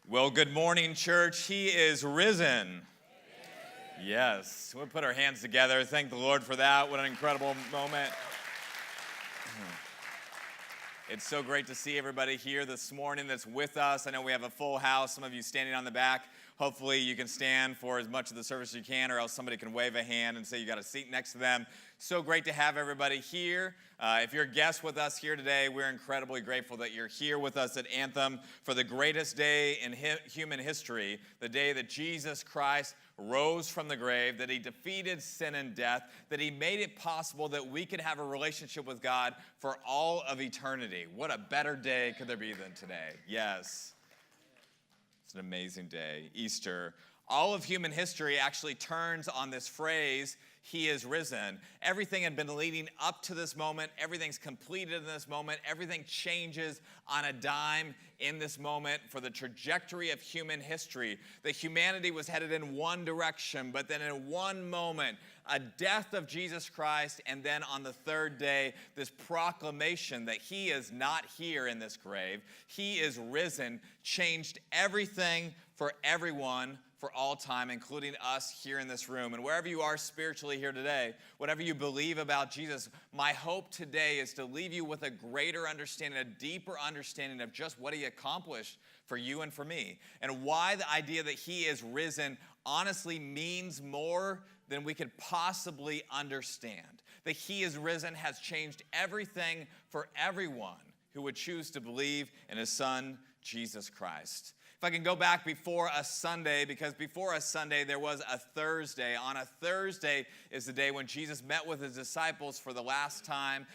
Well, good morning, church. He is risen. Yes. We'll put our hands together. Thank the Lord for that. What an incredible moment. It's so great to see everybody here this morning that's with us. I know we have a full house. Some of you standing on the back. Hopefully you can stand for as much of the service as you can, or else somebody can wave a hand and say you got a seat next to them. So great to have everybody here. If you're a guest with us here today, we're incredibly grateful that you're here with us at Anthem for the greatest day in human history, the day that Jesus Christ rose from the grave, that he defeated sin and death, that he made it possible that we could have a relationship with God for all of eternity. What a better day could there be than today? Yes. It's an amazing day, Easter. All of human history actually turns on this phrase, he is risen. Everything had been leading up to this moment. Everything's completed in this moment. Everything changes on a dime in this moment for the trajectory of human history. That humanity was headed in one direction, but then in one moment, a death of Jesus Christ, and then on the third day, this proclamation that he is not here in this grave. He is risen, changed everything for everyone for all time, including us here in this room. And wherever you are spiritually here today, whatever you believe about Jesus, my hope today is to leave you with a greater understanding, a deeper understanding of just what he accomplished for you and for me, and why the idea that he is risen honestly means more than we could possibly understand. That he is risen has changed everything for everyone who would choose to believe in his son, Jesus Christ. If I can go back before a Sunday, because before a Sunday there was a Thursday. On a Thursday is the day when Jesus met with his disciples for the last time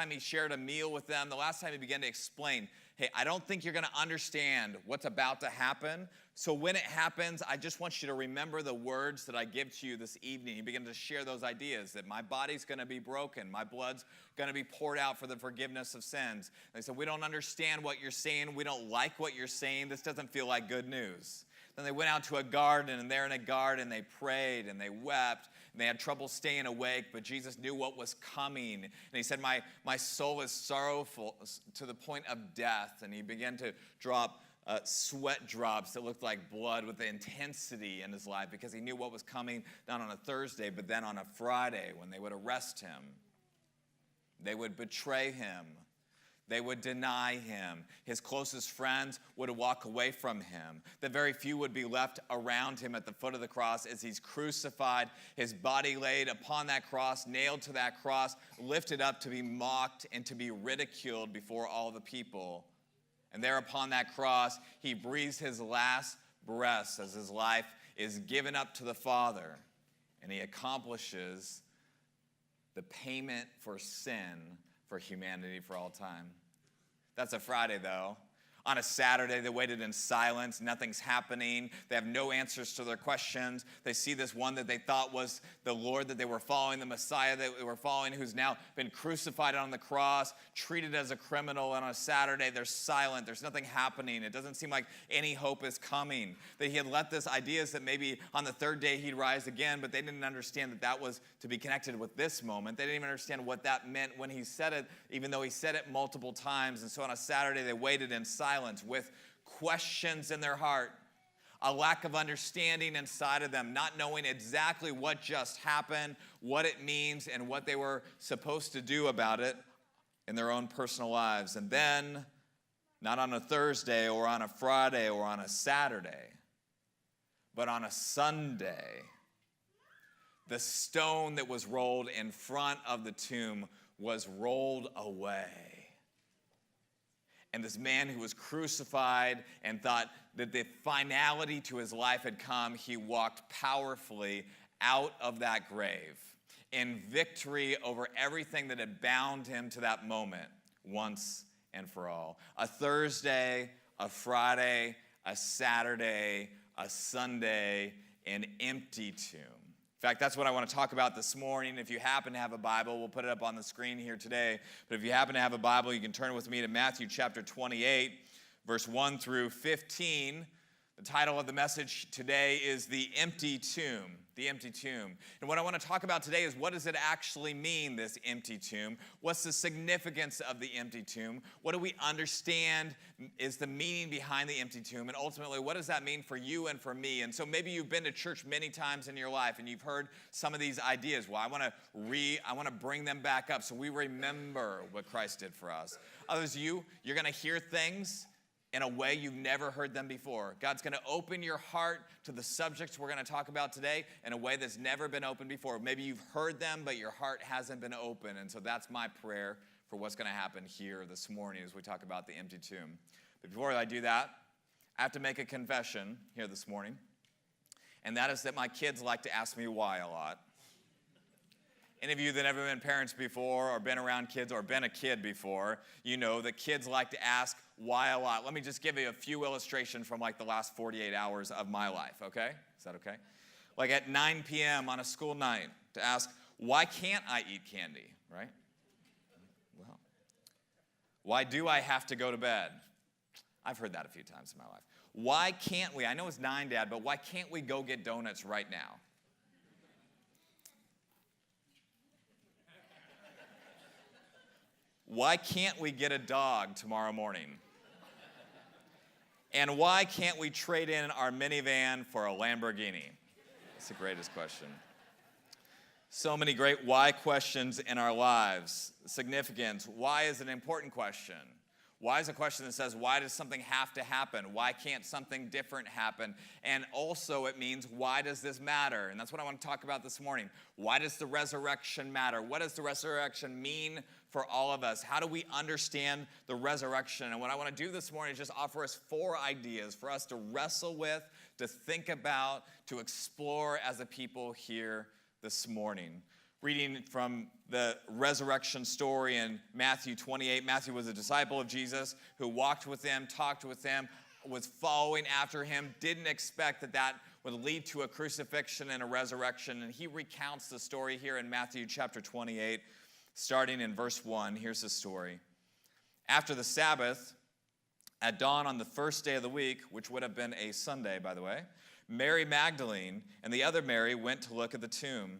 he shared a meal with them, the last time he began to explain, hey, I don't think you're going to understand what's about to happen. So when it happens, I just want you to remember the words that I give to you this evening. He began to share those ideas that my body's going to be broken. My blood's going to be poured out for the forgiveness of sins. And they said, we don't understand what you're saying. We don't like what you're saying. This doesn't feel like good news. Then they went out to a garden, and there in a garden they prayed and they wept. And they had trouble staying awake, but Jesus knew what was coming. And he said, my soul is sorrowful to the point of death. And he began to drop sweat drops that looked like blood with the intensity in his life, because he knew what was coming, not on a Thursday, but then on a Friday when they would arrest him. They would betray him. They would deny him. His closest friends would walk away from him. The very few would be left around him at the foot of the cross as he's crucified, his body laid upon that cross, nailed to that cross, lifted up to be mocked and to be ridiculed before all the people. And there upon that cross, he breathes his last breaths as his life is given up to the Father. And he accomplishes the payment for sin for humanity for all time. That's a Friday, though. On a Saturday, they waited in silence. Nothing's happening. They have no answers to their questions. They see this one that they thought was the Lord that they were following, the Messiah that they were following, who's now been crucified on the cross, treated as a criminal. And on a Saturday, they're silent. There's nothing happening. It doesn't seem like any hope is coming. That he had let this ideas that maybe on the third day he'd rise again, but they didn't understand that that was to be connected with this moment. They didn't even understand what that meant when he said it, even though he said it multiple times. And so on a Saturday, they waited in silence with questions in their heart, a lack of understanding inside of them, not knowing exactly what just happened, what it means, and what they were supposed to do about it in their own personal lives. And then, not on a Thursday or on a Friday or on a Saturday, but on a Sunday, the stone that was rolled in front of the tomb was rolled away. And this man who was crucified and thought that the finality to his life had come, he walked powerfully out of that grave in victory over everything that had bound him to that moment once and for all. A Thursday, a Friday, a Saturday, a Sunday, an empty tomb. In fact, that's what I want to talk about this morning. If you happen to have a Bible, we'll put it up on the screen here today. But if you happen to have a Bible, you can turn with me to Matthew chapter 28, verse 1 through 15. The title of the message today is The Empty Tomb. The Empty Tomb. And what I want to talk about today is, what does it actually mean, this empty tomb? What's the significance of the empty tomb? What do we understand is the meaning behind the empty tomb? And ultimately, what does that mean for you and for me? And so maybe you've been to church many times in your life and you've heard some of these ideas. Well, I want to bring them back up so we remember what Christ did for us. Others of you, you're going to hear things in a way you've never heard them before. God's going to open your heart to the subjects we're going to talk about today in a way that's never been opened before. Maybe you've heard them, but your heart hasn't been open. And so that's my prayer for what's going to happen here this morning as we talk about the empty tomb. But before I do that, I have to make a confession here this morning. And that is that my kids like to ask me why a lot. Any of you that have ever been parents before or been around kids or been a kid before, you know that kids like to ask why a lot. Let me just give you a few illustrations from like the last 48 hours of my life, okay? Is that okay? Like at 9 p.m. on a school night to ask, why can't I eat candy, right? Well, why do I have to go to bed? I've heard that a few times in my life. Why can't we? I know it's 9, Dad, but why can't we go get donuts right now? Why can't we get a dog tomorrow morning? And why can't we trade in our minivan for a Lamborghini? That's the greatest question. So many great why questions in our lives. Significance. Why is an important question? Why is a question that says, why does something have to happen? Why can't something different happen? And also it means, why does this matter? And that's what I want to talk about this morning. Why does the resurrection matter? What does the resurrection mean for all of us? How do we understand the resurrection? And what I want to do this morning is just offer us 4 ideas for us to wrestle with, to think about, to explore as a people here this morning. Reading from the resurrection story in Matthew 28. Matthew was a disciple of Jesus who walked with him, talked with him, was following after him, didn't expect that would lead to a crucifixion and a resurrection. And he recounts the story here in Matthew chapter 28, starting in verse 1. Here's the story. After the Sabbath, at dawn on the first day of the week, which would have been a Sunday, by the way, Mary Magdalene and the other Mary went to look at the tomb.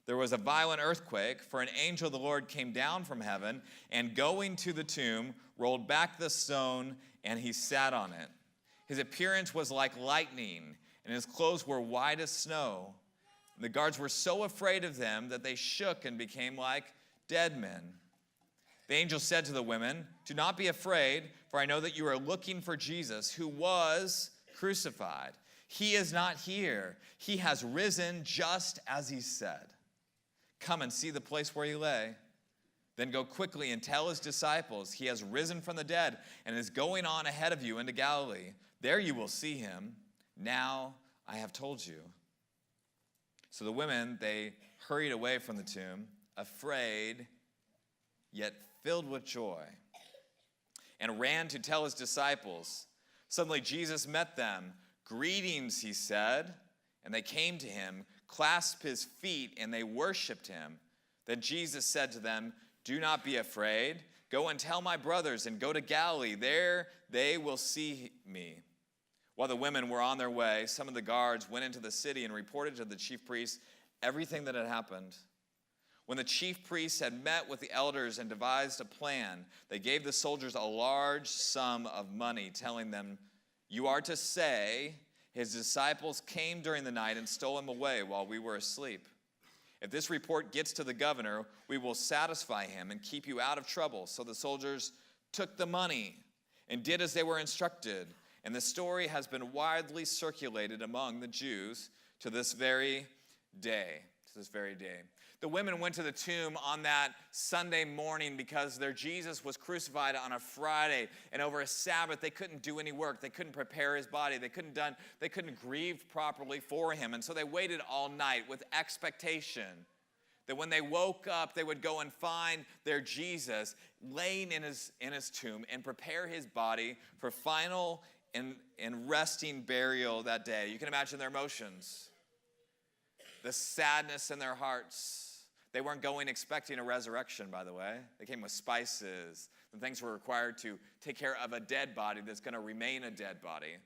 There was a violent earthquake, for an angel of the Lord came down from heaven, and going to the tomb, rolled back the stone, and he sat on it. His appearance was like lightning, and his clothes were white as snow. And the guards were so afraid of them that they shook and became like dead men. The angel said to the women, "Do not be afraid, for I know that you are looking for Jesus, who was crucified. He is not here. He has risen just as he said. Come and see the place where he lay. Then go quickly and tell his disciples, he has risen from the dead and is going on ahead of you into Galilee. There you will see him. Now I have told you." So the women, they hurried away from the tomb, afraid, yet filled with joy, and ran to tell his disciples. Suddenly Jesus met them. "Greetings," he said, and they came to him, clasped his feet, and they worshiped him. Then Jesus said to them, "Do not be afraid. Go and tell my brothers and go to Galilee. There they will see me." While the women were on their way, some of the guards went into the city and reported to the chief priests everything that had happened. When the chief priests had met with the elders and devised a plan, they gave the soldiers a large sum of money, telling them, "You are to say, his disciples came during the night and stole him away while we were asleep. If this report gets to the governor, we will satisfy him and keep you out of trouble." So the soldiers took the money and did as they were instructed. And the story has been widely circulated among the Jews to this very day. The women went to the tomb on that Sunday morning because their Jesus was crucified on a Friday, and over a Sabbath they couldn't do any work. They couldn't prepare his body. They couldn't grieve properly for him. And so they waited all night with expectation that when they woke up, they would go and find their Jesus laying in his tomb and prepare his body for final and resting burial that day. You can imagine their emotions, the sadness in their hearts. They weren't going expecting a resurrection, by the way. They came with spices. The things were required to take care of a dead body that's going to remain a dead body.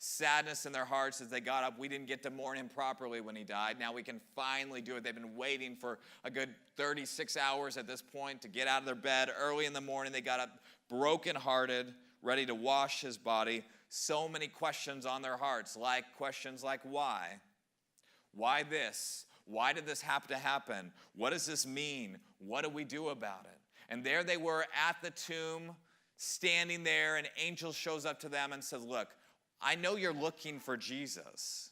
sadness in their hearts as they got up. We didn't get to mourn him properly when he died. Now we can finally do it. They've been waiting for a good 36 hours at this point to get out of their bed. Early in the morning, they got up brokenhearted, ready to wash his body. So many questions on their hearts, like questions like why? Why this? Why did this have to happen? What does this mean? What do we do about it? And there they were at the tomb, standing there, and an angel shows up to them and says, look, I know you're looking for Jesus,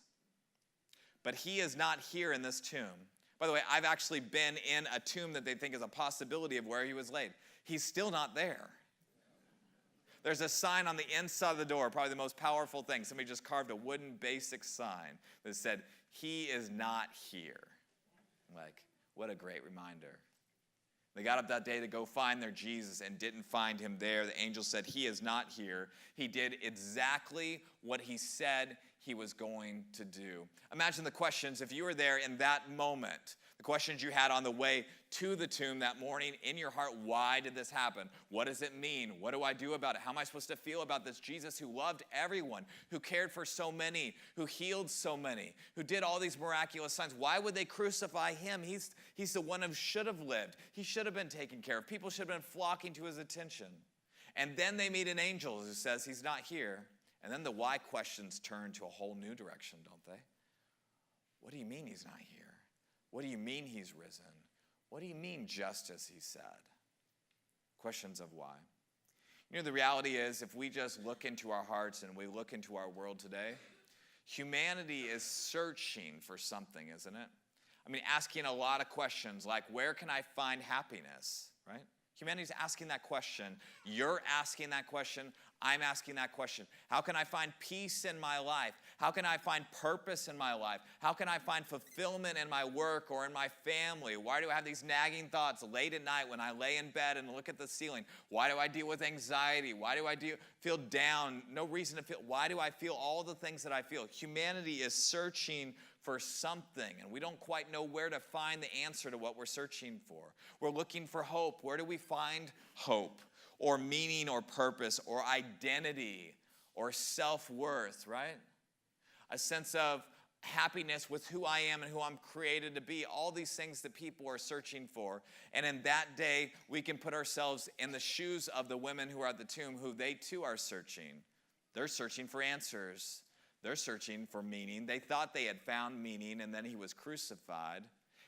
but he is not here in this tomb. By the way, I've actually been in a tomb that they think is a possibility of where he was laid. He's still not there. There's a sign on the inside of the door, probably the most powerful thing. Somebody just carved a wooden basic sign that said, he is not here. Like, what a great reminder. They got up that day to go find their Jesus and didn't find him there. The angel said, he is not here. He did exactly what he said he was going to do. Imagine the questions, if you were there in that moment, the questions you had on the way to the tomb that morning in your heart. Why did this happen? What does it mean? What do I do about it? How am I supposed to feel about this Jesus who loved everyone, who cared for so many, who healed so many, who did all these miraculous signs? Why would they crucify him? He's the one who should have lived. He should have been taken care of. People should have been flocking to his attention. And then they meet an angel who says he's not here. And then the why questions turn to a whole new direction, don't they? What do you mean he's not here? What do you mean he's risen? What do you mean just as he said? Questions of why. You know, the reality is if we just look into our hearts and we look into our world today, humanity is searching for something, isn't it? I mean, asking a lot of questions like, where can I find happiness, right? Humanity's asking that question. You're asking that question. I'm asking that question. How can I find peace in my life? How can I find purpose in my life? How can I find fulfillment in my work or in my family? Why do I have these nagging thoughts late at night when I lay in bed and look at the ceiling? Why do I deal with anxiety? Why do I feel down? No reason to feel. Why do I feel all the things that I feel? Humanity is searching for something, and we don't quite know where to find the answer to what we're searching for. We're looking for hope. Where do we find hope or meaning or purpose or identity or self-worth, right? A sense of happiness with who I am and who I'm created to be, all these things that people are searching for. And in that day, we can put ourselves in the shoes of the women who are at the tomb, who they too are searching. They're searching for answers. They're searching for meaning. They thought they had found meaning, and then he was crucified.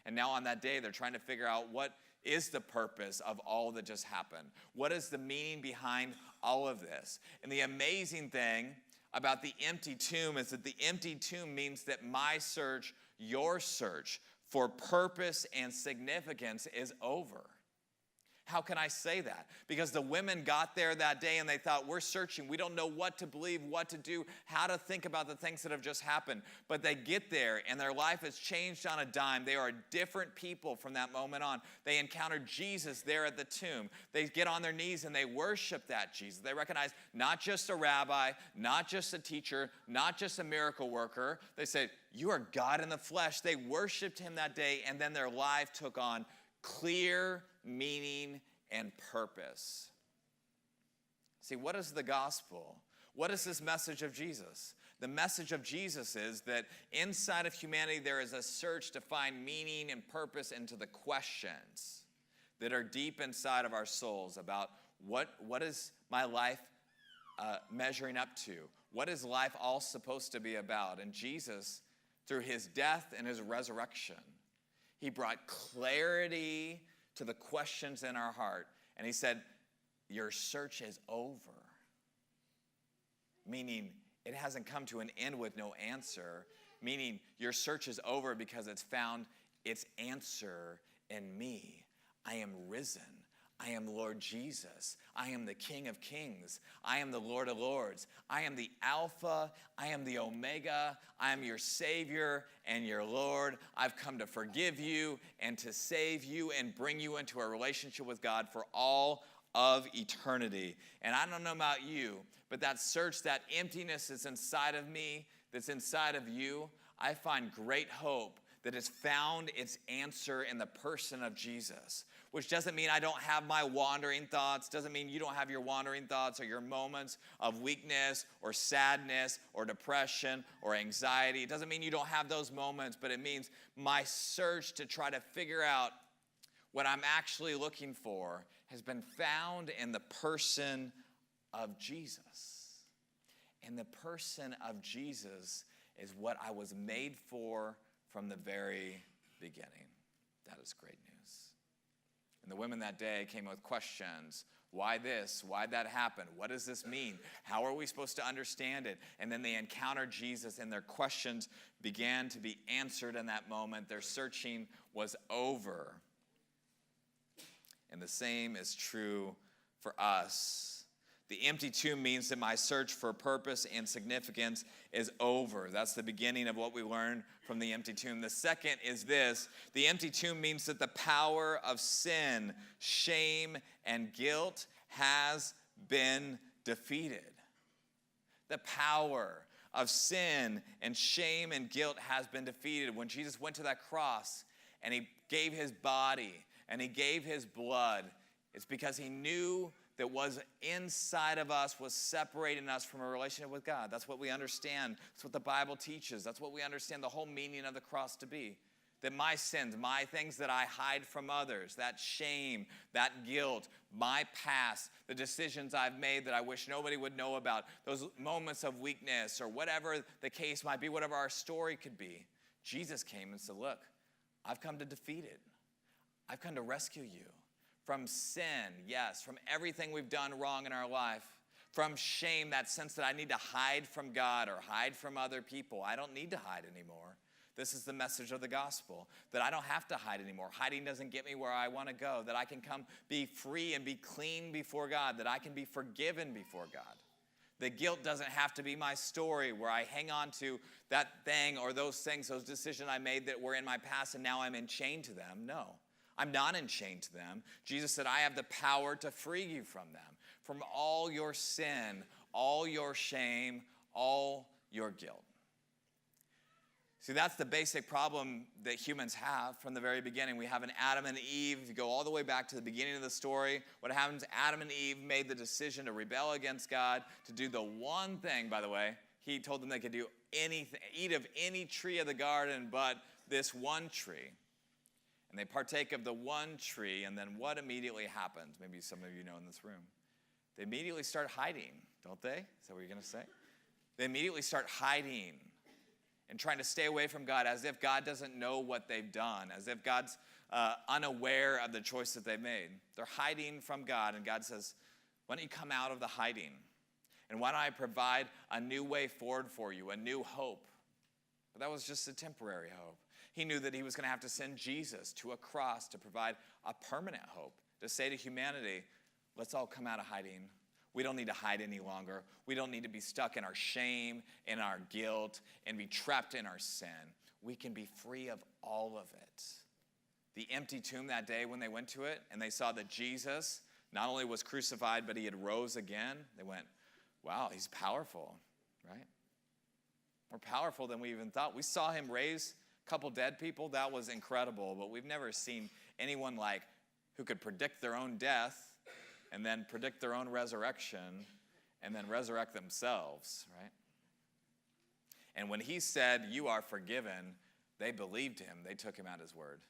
And now on that day, they're trying to figure out what is the purpose of all that just happened. What is the meaning behind all of this? And the amazing thing about the empty tomb is that the empty tomb means that my search, your search for purpose and significance is over. How can I say that? Because the women got there that day and they thought, we're searching. We don't know what to believe, what to do, how to think about the things that have just happened. But they get there and their life has changed on a dime. They are different people from that moment on. They encounter Jesus there at the tomb. They get on their knees and they worship that Jesus. They recognize not just a rabbi, not just a teacher, not just a miracle worker. They say, you are God in the flesh. They worshiped him that day, and then their life took on clear meaning and purpose. See, what is the gospel? What is this message of Jesus? The message of Jesus is that inside of humanity there is a search to find meaning and purpose into the questions that are deep inside of our souls about what is my life measuring up to? What is life all supposed to be about? And Jesus, through his death and his resurrection, he brought clarity to the questions in our heart. And he said, your search is over. Meaning, it hasn't come to an end with no answer. Meaning, your search is over because it's found its answer in me. I am risen. I am Lord Jesus. I am the King of Kings. I am the Lord of Lords. I am the Alpha. I am the Omega. I am your Savior and your Lord. I've come to forgive you and to save you and bring you into a relationship with God for all of eternity. And I don't know about you, but that search, that emptiness that's inside of me, that's inside of you, I find great hope that has found its answer in the person of Jesus. which doesn't mean I don't have my wandering thoughts, doesn't mean you don't have your wandering thoughts or your moments of weakness or sadness or depression or anxiety. It doesn't mean you don't have those moments, but it means my search to try to figure out what I'm actually looking for has been found in the person of Jesus. And the person of Jesus is what I was made for from the very beginning. That is great news. And the women that day came with questions. Why this? Why'd that happen? What does this mean? How are we supposed to understand it? And then they encountered Jesus, and their questions began to be answered in that moment. Their searching was over. And the same is true for us. The empty tomb means that my search for purpose and significance is over. That's the beginning of what we learned from the empty tomb. The second is this. The empty tomb means that the power of sin, shame, and guilt has been defeated. The power of sin and shame and guilt has been defeated. When Jesus went to that cross and he gave his body and he gave his blood, it's because he knew that was inside of us was separating us from a relationship with God. That's what we understand. That's what the Bible teaches. That's what we understand the whole meaning of the cross to be. That my sins, my things that I hide from others, that shame, that guilt, my past, the decisions I've made that I wish nobody would know about, those moments of weakness or whatever the case might be, whatever our story could be, Jesus came and said, look, I've come to defeat it. I've come to rescue you from sin, yes, from everything we've done wrong in our life, from shame, that sense that I need to hide from God or hide from other people. I don't need to hide anymore. This is the message of the gospel, that I don't have to hide anymore. Hiding doesn't get me where I want to go, that I can come be free and be clean before God, that I can be forgiven before God. The guilt doesn't have to be my story where I hang on to that thing or those things, those decisions I made that were in my past and now I'm enchained to them. No. I'm not enchained to them. Jesus said, I have the power to free you from them, from all your sin, all your shame, all your guilt. See, that's the basic problem that humans have from the very beginning. We have an Adam and Eve. If you go all the way back to the beginning of the story, what happens, Adam and Eve made the decision to rebel against God, to do the one thing, by the way. He told them they could do anything, eat of any tree of the garden but this one tree. And they partake of the one tree, and then what immediately happens? Maybe some of you know in this room. They immediately start hiding, don't they? Is that what you're going to say? They immediately start hiding and trying to stay away from God as if God doesn't know what they've done, as if God's unaware of the choice that they've made. They're hiding from God, and God says, why don't you come out of the hiding? And why don't I provide a new way forward for you, a new hope? But that was just a temporary hope. He knew that he was going to have to send Jesus to a cross to provide a permanent hope, to say to humanity, let's all come out of hiding. We don't need to hide any longer. We don't need to be stuck in our shame, in our guilt, and be trapped in our sin. We can be free of all of it. The empty tomb that day when they went to it and they saw that Jesus not only was crucified, but he had rose again, they went, wow, he's powerful, right? More powerful than we even thought. We saw him raise couple dead people, that was incredible, but we've never seen anyone like who could predict their own death and then predict their own resurrection and then resurrect themselves, right? And when he said, you are forgiven, they believed him. They took him at his word.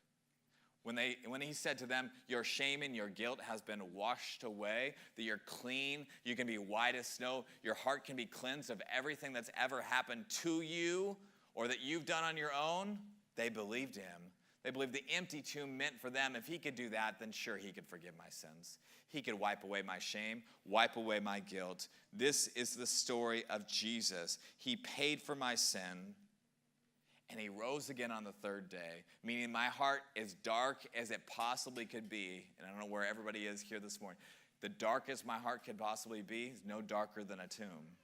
When he said to them, your shame and your guilt has been washed away, that you're clean, you can be white as snow, your heart can be cleansed of everything that's ever happened to you or that you've done on your own, they believed him. They believed the empty tomb meant for them, if he could do that, then sure, he could forgive my sins. He could wipe away my shame, wipe away my guilt. This is the story of Jesus. He paid for my sin, and he rose again on the third day, meaning my heart is dark as it possibly could be. And I don't know where everybody is here this morning. The darkest my heart could possibly be is no darker than a tomb.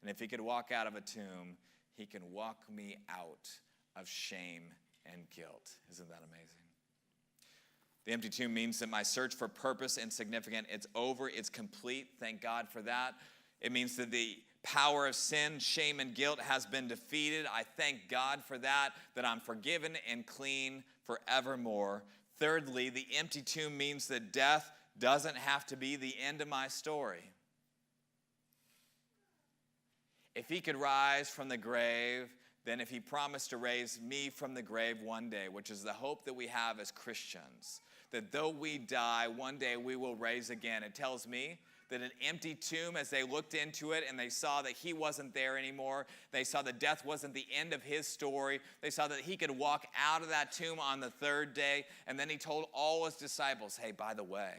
And if he could walk out of a tomb, he can walk me out of shame and guilt. Isn't that amazing? The empty tomb means that my search for purpose and significance, it's over, it's complete. Thank God for that. It means that the power of sin, shame, and guilt has been defeated. I thank God for that I'm forgiven and clean forevermore. Thirdly, the empty tomb means that death doesn't have to be the end of my story. If he could rise from the grave, then if he promised to raise me from the grave one day, which is the hope that we have as Christians, that though we die, one day we will raise again. It tells me that an empty tomb, as they looked into it and they saw that he wasn't there anymore, they saw that death wasn't the end of his story, they saw that he could walk out of that tomb on the third day, and then he told all his disciples, hey, by the way,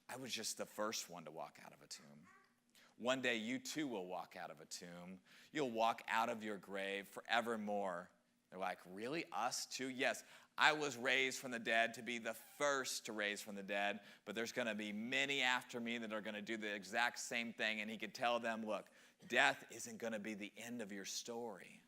I was just the first one to walk out of a tomb. One day you too will walk out of a tomb. You'll walk out of your grave forevermore. They're like, really? Us too? Yes, I was raised from the dead to be the first to raise from the dead, but there's going to be many after me that are going to do the exact same thing. And he could tell them, look, death isn't going to be the end of your story.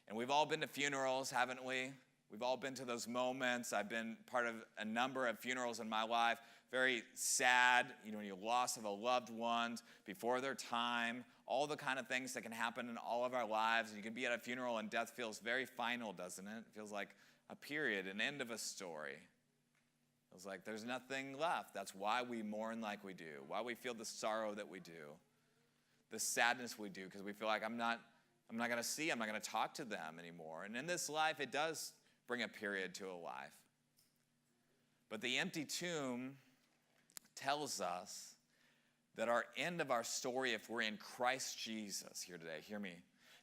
And we've all been to funerals, haven't we? We've all been to those moments. I've been part of a number of funerals in my life. Very sad, your loss of a loved one before their time, all the kind of things that can happen in all of our lives. And you can be at a funeral and death feels very final, doesn't it? It feels like a period, an end of a story. It feels like there's nothing left. That's why we mourn like we do, why we feel the sorrow that we do, the sadness we do, because we feel like I'm not going to talk to them anymore. And in this life, it does bring a period to a life. But the empty tomb tells us that our end of our story, if we're in Christ Jesus here today, hear me,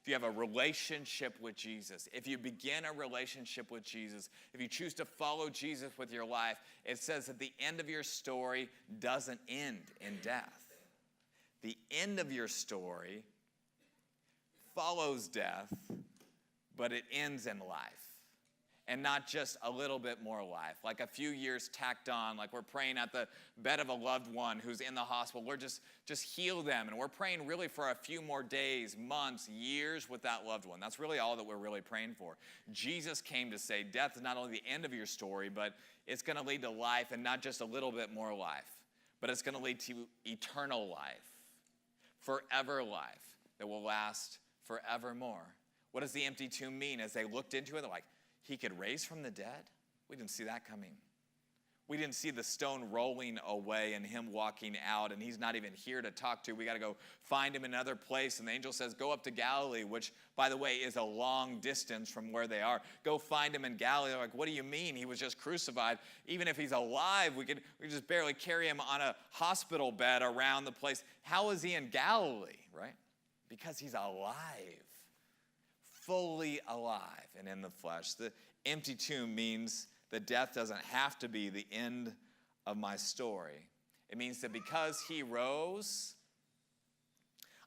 if you have a relationship with Jesus, if you begin a relationship with Jesus, if you choose to follow Jesus with your life, it says that the end of your story doesn't end in death. The end of your story follows death, but it ends in life. And not just a little bit more life, like a few years tacked on, like we're praying at the bed of a loved one who's in the hospital. We're just heal them. And we're praying really for a few more days, months, years with that loved one. That's really all that we're really praying for. Jesus came to say death is not only the end of your story, but it's going to lead to life, and not just a little bit more life, but it's going to lead to eternal life, forever life that will last forevermore. What does the empty tomb mean? As they looked into it, they're like, he could raise from the dead? We didn't see that coming. We didn't see the stone rolling away and him walking out, and he's not even here to talk to. We got to go find him in another place. And the angel says, go up to Galilee, which, by the way, is a long distance from where they are. Go find him in Galilee. They're like, what do you mean? He was just crucified. Even if he's alive, we could just barely carry him on a hospital bed around the place. How is he in Galilee, right? Because he's alive. Fully alive and in the flesh. The empty tomb means that death doesn't have to be the end of my story. It means that because he rose,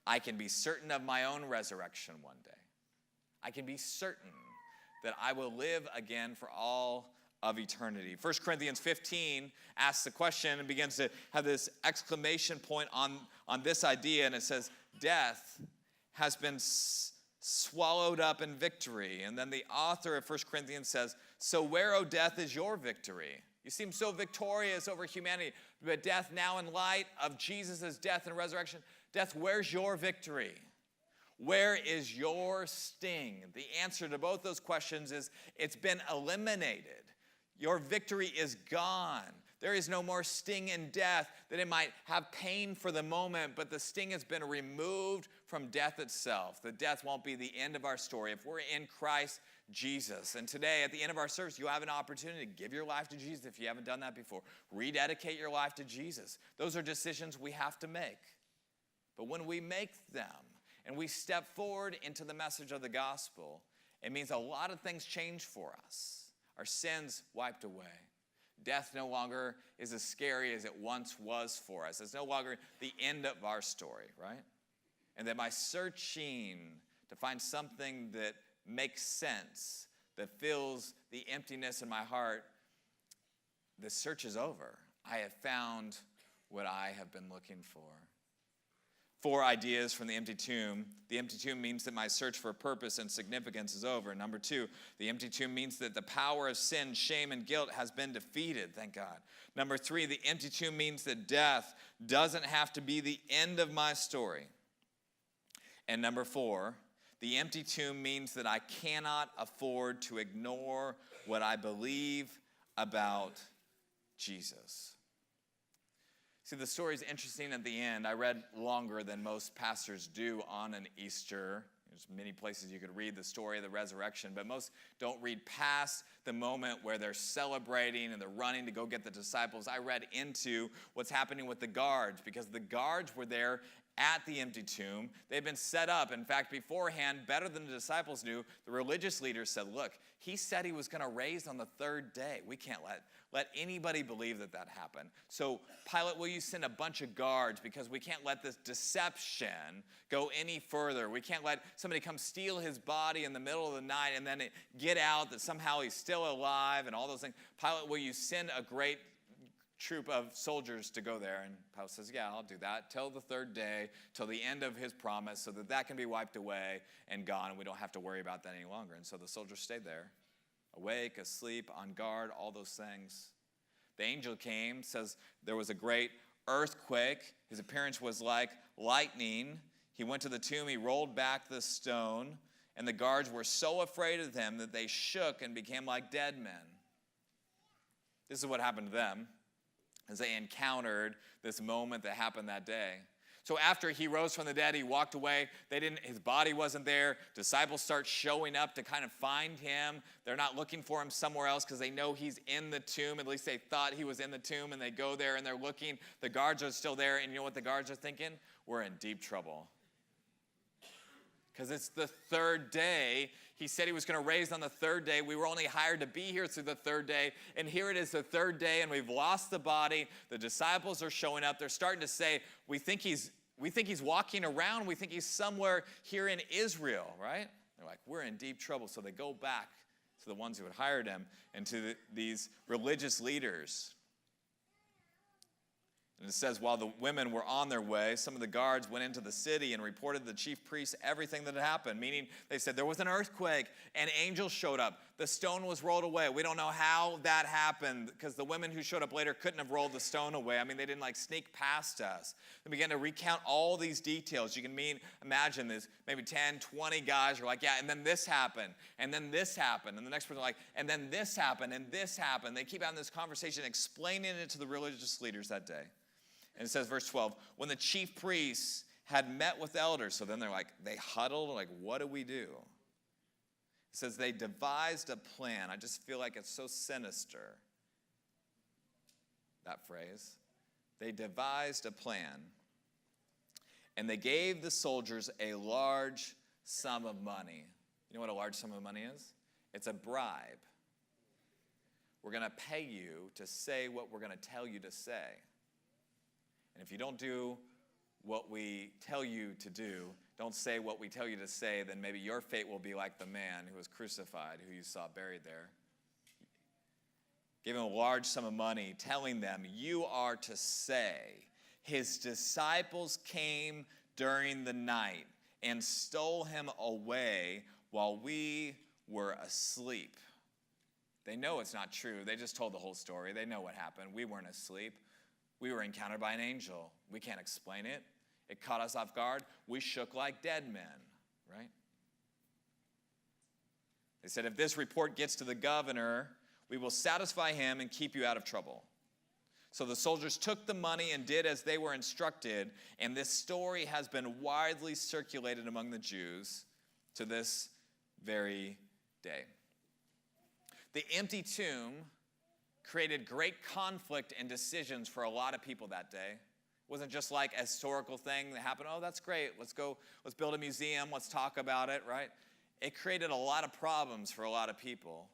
I can be certain of my own resurrection one day. I can be certain that I will live again for all of eternity. 1 Corinthians 15 asks the question and begins to have this exclamation point on this idea, and it says, death has been swallowed up in victory. And then the author of 1 Corinthians says, so where, O death, is your victory? You seem so victorious over humanity, but death, now in light of Jesus' death and resurrection, death, where's your victory? Where is your sting? The answer to both those questions is it's been eliminated. Your victory is gone. There is no more sting in death, that it might have pain for the moment, but the sting has been removed from death itself. The death won't be the end of our story if we're in Christ Jesus. And today, at the end of our service, you have an opportunity to give your life to Jesus if you haven't done that before. Rededicate your life to Jesus. Those are decisions we have to make. But when we make them and we step forward into the message of the gospel, it means a lot of things change for us. Our sins wiped away. Death no longer is as scary as it once was for us. It's no longer the end of our story, right? And that by searching to find something that makes sense, that fills the emptiness in my heart, the search is over. I have found what I have been looking for. 4 ideas from the empty tomb. The empty tomb means that my search for purpose and significance is over. Number 2, the empty tomb means that the power of sin, shame, and guilt has been defeated, thank God. Number 3, the empty tomb means that death doesn't have to be the end of my story. And number 4, The empty tomb means that I cannot afford to ignore what I believe about Jesus. See, the story is interesting at the end. I read longer than most pastors do on an Easter. There's many places you could read the story of the resurrection, but most don't read past the moment where they're celebrating and they're running to go get the disciples. I read into what's happening with the guards, because the guards were there at the empty tomb. They'd been set up. In fact, beforehand, better than the disciples knew, the religious leaders said, look, he said he was going to raise on the third day. We can't let anybody believe that happened. So, Pilate, will you send a bunch of guards, because we can't let this deception go any further. We can't let somebody come steal his body in the middle of the night and then get out that somehow he's still alive and all those things. Pilate, will you send a great troop of soldiers to go there? And Pilate says, yeah, I'll do that till the third day, till the end of his promise, so that can be wiped away and gone, and we don't have to worry about that any longer. And so the soldiers stayed there, awake, asleep, on guard, all those things. The angel came, says there was a great earthquake. His appearance was like lightning. He went to the tomb, he rolled back the stone, and the guards were so afraid of him that they shook and became like dead men. This is what happened to them as they encountered this moment that happened that day. So after he rose from the dead, he walked away. His body wasn't there. Disciples start showing up to kind of find him. They're not looking for him somewhere else because they know he's in the tomb. At least they thought he was in the tomb, and they go there and they're looking. The guards are still there, and you know what the guards are thinking? We're in deep trouble. Because it's the third day. He said he was going to raise on the third day. We were only hired to be here through the third day. And here it is, the third day, and we've lost the body. The disciples are showing up. They're starting to say, we think he's walking around. We think he's somewhere here in Israel, right? They're like, we're in deep trouble. So they go back to the ones who had hired him and to these religious leaders. And it says, while the women were on their way, some of the guards went into the city and reported to the chief priests everything that had happened. Meaning, they said there was an earthquake and angels showed up. The stone was rolled away. We don't know how that happened, because the women who showed up later couldn't have rolled the stone away. I mean, they didn't sneak past us. They began to recount all these details. You can imagine this, maybe 10, 20 guys are like, yeah, and then this happened, and then this happened. And the next person like, and then this happened, and this happened. They keep having this conversation, explaining it to the religious leaders that day. And it says, verse 12, when the chief priests had met with elders, so then they huddled, what do we do? It says they devised a plan. I just feel like it's so sinister, that phrase. They devised a plan, and they gave the soldiers a large sum of money. You know what a large sum of money is? It's a bribe. We're going to pay you to say what we're going to tell you to say. And if you don't do what we tell you to do, don't say what we tell you to say, then maybe your fate will be like the man who was crucified, who you saw buried there. Gave him a large sum of money, telling them, you are to say, his disciples came during the night and stole him away while we were asleep. They know it's not true. They just told the whole story. They know what happened. We weren't asleep. We were encountered by an angel. We can't explain it. It caught us off guard. We shook like dead men, right? They said, if this report gets to the governor, we will satisfy him and keep you out of trouble. So the soldiers took the money and did as they were instructed, and this story has been widely circulated among the Jews to this very day. The empty tomb created great conflict and decisions for a lot of people that day. It wasn't just like a historical thing that happened. Oh, that's great. Let's build a museum. Let's talk about it, right? It created a lot of problems for a lot of people.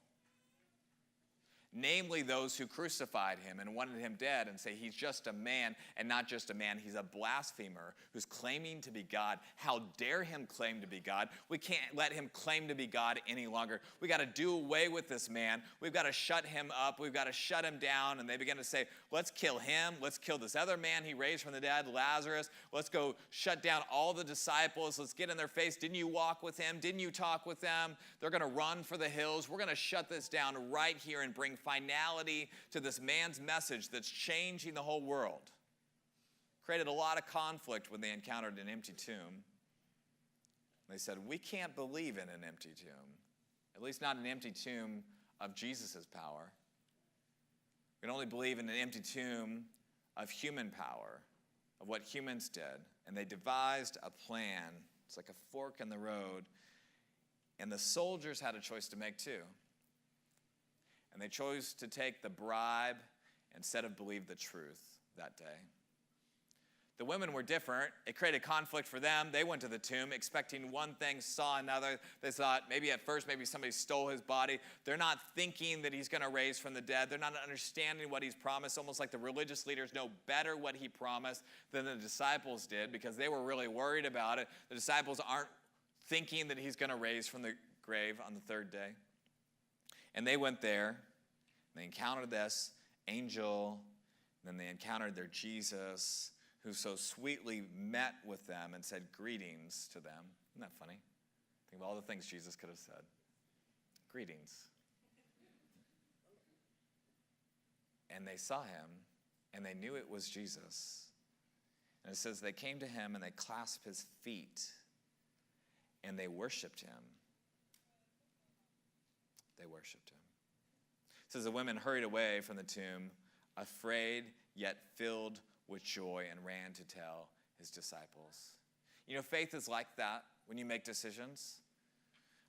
Namely those who crucified him and wanted him dead and say he's just a man, and not just a man, he's a blasphemer who's claiming to be God. How dare him claim to be God? We can't let him claim to be God any longer. We got to do away with this man. We've got to shut him up. We've got to shut him down. And they began to say, let's kill him. Let's kill this other man he raised from the dead, Lazarus. Let's go shut down all the disciples. Let's get in their face. Didn't you walk with him? Didn't you talk with them? They're going to run for the hills. We're going to shut this down right here and bring finality to this man's message that's changing the whole world. Created a lot of conflict when they encountered an empty tomb. They said, we can't believe in an empty tomb, at least not an empty tomb of Jesus' power. We can only believe in an empty tomb of human power, of what humans did. And they devised a plan. It's like a fork in the road. And the soldiers had a choice to make too. And they chose to take the bribe instead of believe the truth that day. The women were different. It created conflict for them. They went to the tomb expecting one thing, saw another. They thought maybe at first maybe somebody stole his body. They're not thinking that he's going to raise from the dead. They're not understanding what he's promised, almost like the religious leaders know better what he promised than the disciples did because they were really worried about it. The disciples aren't thinking that he's going to raise from the grave on the third day. And they went there. They encountered this angel. Then they encountered their Jesus, who so sweetly met with them and said greetings to them. Isn't that funny? Think of all the things Jesus could have said. Greetings. And they saw him, and they knew it was Jesus. And it says they came to him, and they clasped his feet, and they worshiped him. They worshiped him. It says the women hurried away from the tomb, afraid yet filled with joy, and ran to tell his disciples. You know, faith is like that when you make decisions.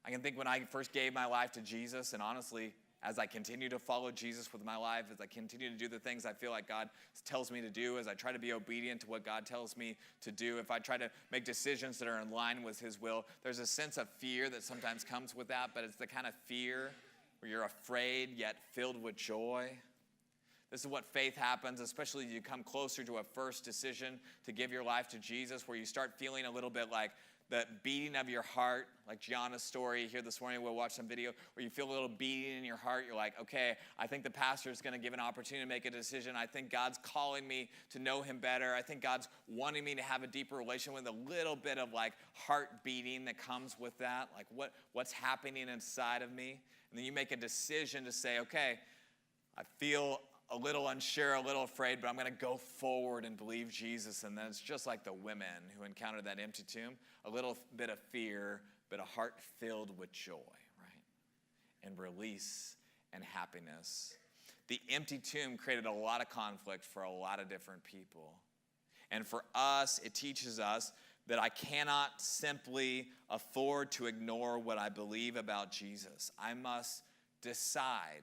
I can think when I first gave my life to Jesus, and honestly, as I continue to follow Jesus with my life, as I continue to do the things I feel like God tells me to do, as I try to be obedient to what God tells me to do, if I try to make decisions that are in line with his will, there's a sense of fear that sometimes comes with that, but it's the kind of fear where you're afraid yet filled with joy. This is what faith happens, especially as you come closer to a first decision to give your life to Jesus, where you start feeling a little bit like the beating of your heart, like Gianna's story here this morning. We'll watch some video where you feel a little beating in your heart. You're like, okay, I think the pastor is going to give an opportunity to make a decision. I think God's calling me to know him better. I think God's wanting me to have a deeper relation with a little bit of like heart beating that comes with that, like what's happening inside of me. And then you make a decision to say, okay, I feel a little unsure, a little afraid, but I'm going to go forward and believe Jesus. And then it's just like the women who encountered that empty tomb, a little bit of fear, but a heart filled with joy, right? And release and happiness. The empty tomb created a lot of conflict for a lot of different people. And for us, it teaches us that I cannot simply afford to ignore what I believe about Jesus. I must decide.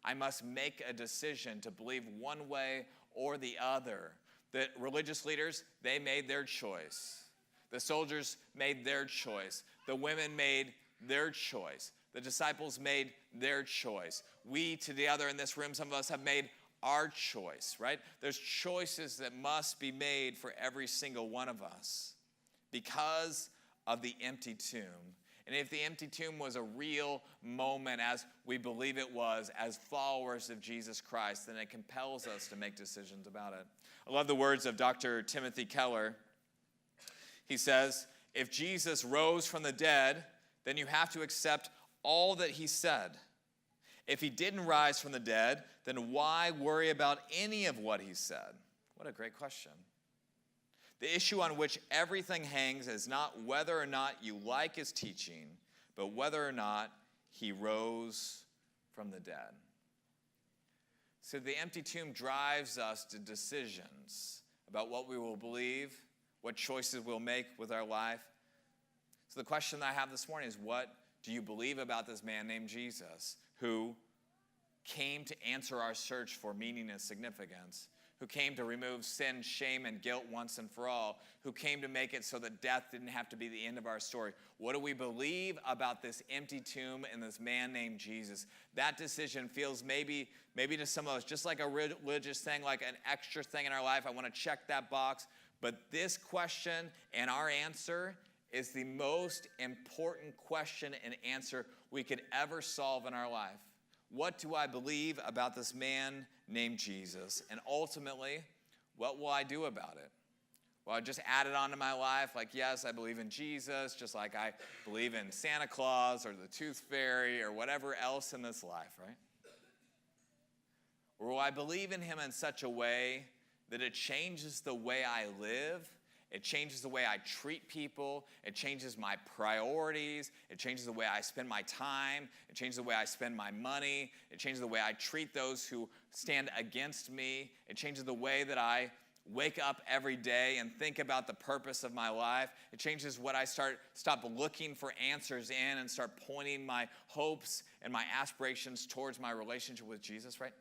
I must make a decision to believe one way or the other. The religious leaders, they made their choice. The soldiers made their choice. The women made their choice. The disciples made their choice. We together in this room, some of us have made our choice, right? There's choices that must be made for every single one of us because of the empty tomb. And if the empty tomb was a real moment, as we believe it was, as followers of Jesus Christ, then it compels us to make decisions about it. I love the words of Dr. Timothy Keller. He says, if Jesus rose from the dead, then you have to accept all that he said. If he didn't rise from the dead, then why worry about any of what he said? What a great question. The issue on which everything hangs is not whether or not you like his teaching, but whether or not he rose from the dead. So the empty tomb drives us to decisions about what we will believe, what choices we'll make with our life. So the question that I have this morning is, what do you believe about this man named Jesus, who came to answer our search for meaning and significance, who came to remove sin, shame, and guilt once and for all, who came to make it so that death didn't have to be the end of our story? What do we believe about this empty tomb and this man named Jesus? That decision feels maybe to some of us just like a religious thing, like an extra thing in our life. I want to check that box. But this question and our answer is the most important question and answer we could ever solve in our life. What do I believe about this man named Jesus? And ultimately, what will I do about it? Will I just add it onto my life? Like, yes, I believe in Jesus, just like I believe in Santa Claus or the Tooth Fairy or whatever else in this life, right? Or will I believe in him in such a way that it changes the way I live It changes the way I treat people. It changes my priorities. It changes the way I spend my time. It changes the way I spend my money. It changes the way I treat those who stand against me. It changes the way that I wake up every day and think about the purpose of my life. It changes what I stop looking for answers in and start pointing my hopes and my aspirations towards my relationship with Jesus, right?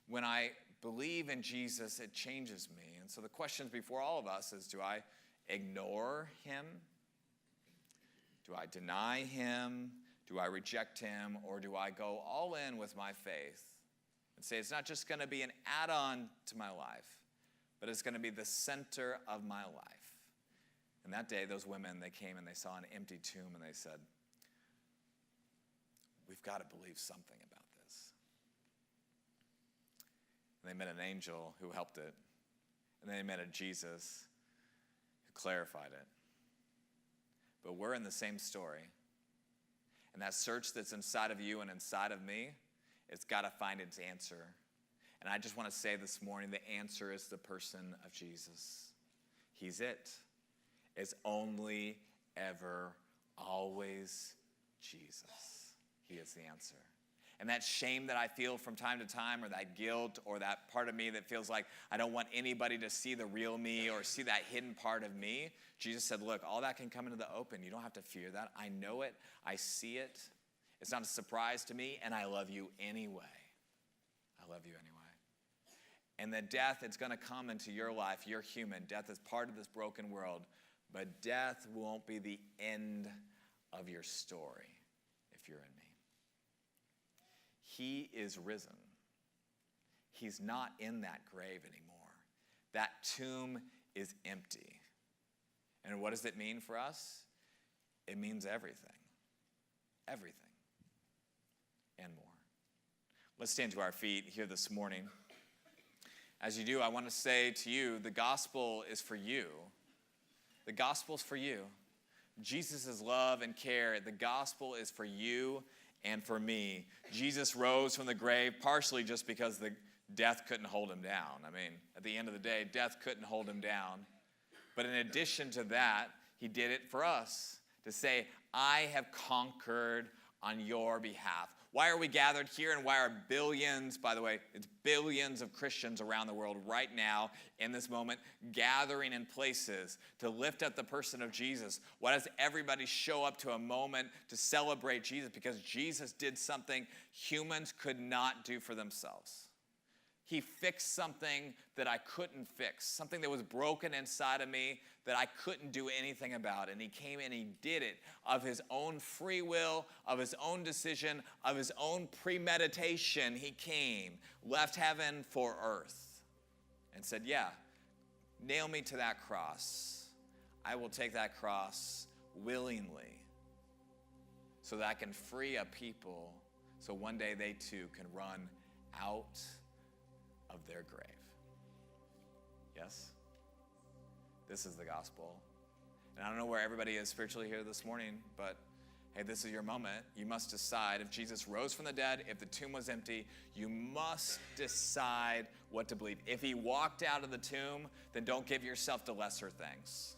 When I believe in Jesus, it changes me. And so the questions before all of us is, do I ignore him? Do I deny him? Do I reject him? Or do I go all in with my faith and say it's not just going to be an add-on to my life, but it's going to be the center of my life? And that day, those women, they came and they saw an empty tomb and they said, we've got to believe something about this. And they met an angel who helped it. And they met a Jesus who clarified it. But we're in the same story. And that search that's inside of you and inside of me, it's got to find its answer. And I just want to say this morning, the answer is the person of Jesus. He's it. It's only, ever, always Jesus. He is the answer. And that shame that I feel from time to time, or that guilt, or that part of me that feels like I don't want anybody to see the real me or see that hidden part of me, Jesus said, look, all that can come into the open. You don't have to fear that. I know it. I see it. It's not a surprise to me, and I love you anyway. I love you anyway. And that death, it's going to come into your life. You're human. Death is part of this broken world. But death won't be the end of your story if you're in me. He is risen. He's not in that grave anymore. That tomb is empty. And what does it mean for us? It means everything. Everything. And more. Let's stand to our feet here this morning. As you do, I want to say to you, the gospel is for you. The gospel is for you. Jesus' love and care, the gospel is for you and for me. Jesus rose from the grave partially just because the death couldn't hold him down. I mean, at the end of the day, death couldn't hold him down. But in addition to that, he did it for us to say, I have conquered on your behalf. Why are we gathered here, and why are billions, by the way, it's billions of Christians around the world right now in this moment gathering in places to lift up the person of Jesus? Why does everybody show up to a moment to celebrate Jesus? Because Jesus did something humans could not do for themselves. He fixed something that I couldn't fix, something that was broken inside of me that I couldn't do anything about. And he came and he did it of his own free will, of his own decision, of his own premeditation. He came, left heaven for earth, and said, yeah, nail me to that cross. I will take that cross willingly so that I can free a people so one day they too can run out of their grave. Yes? This is the gospel. And I don't know where everybody is spiritually here this morning, but hey, this is your moment. You must decide. If Jesus rose from the dead, if the tomb was empty, you must decide what to believe. If he walked out of the tomb, then don't give yourself to lesser things.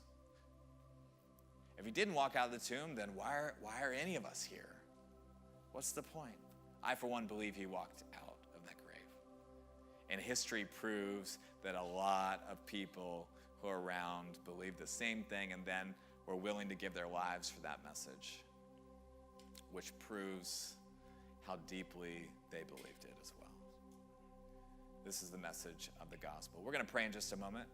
If he didn't walk out of the tomb, then why are any of us here? What's the point? I, for one, believe he walked out of that grave. And history proves that a lot of people who are around believe the same thing and then were willing to give their lives for that message, which proves how deeply they believed it as well. This is the message of the gospel. We're going to pray in just a moment.